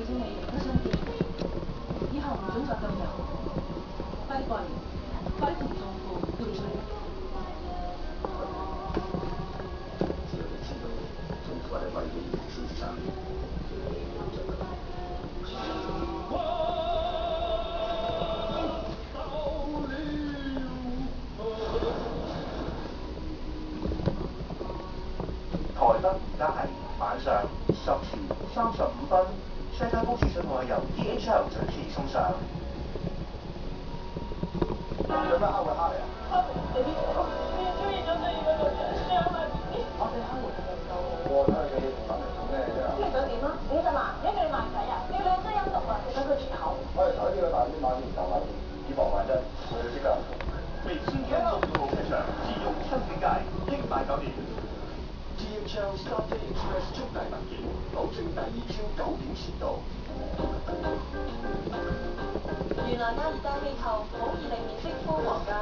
知你都想見，以後唔准再咁油，快啲過嚟，快啲同丈夫要出嚟。只要你知道丈夫係為你而選擇。台北而家係晚上10:35，世界高速信號由 DHL 準時送上。有咩蝦會蝦你啊？你邊個？你中意咗第二個女人，你有埋 BB。我哋蝦回係夠好喎，睇下你揾嚟做咩啫？咁你想點啊？50萬，一叫你賣仔啊？叫你真陰毒啊？你想佢絕口？我哋睇呢個大啲買點大買點，以防萬一，我哋即刻行動。為青春做服務開場，自用新境界，應賣酒店。DHL Starday Express 速遞文件，保證第二朝9點前到。原來亞熱帶氣候好易令面色枯黃㗎。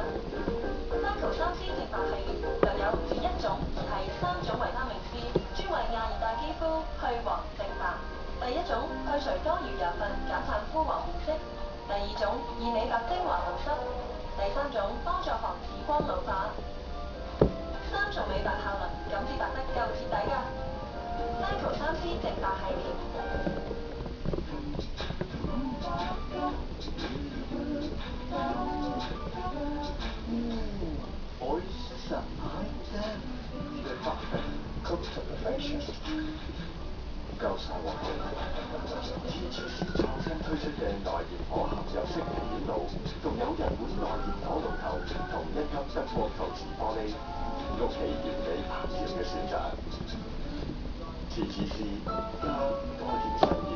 Cycle 3C 淨白系列就有唔止1種，而係3種維他命 C，專為亞熱帶肌膚去黃淨白。第一種去除干擾油分，減淡枯黃面色；第二種以美白精華流濕；第三種幫助防止光老化。3重美白效能，咁至白得夠徹底㗎。Cycle 3C 淨白系列。Oyster Island the buffet cooked to perfection， 夠晒鑊氣。TGC 創新推出嘅耐熱可合油式平面爐，仲有日本耐熱火爐頭同1級德國陶瓷玻璃，屋企完美烹調嘅選擇。TGC 加改變新意。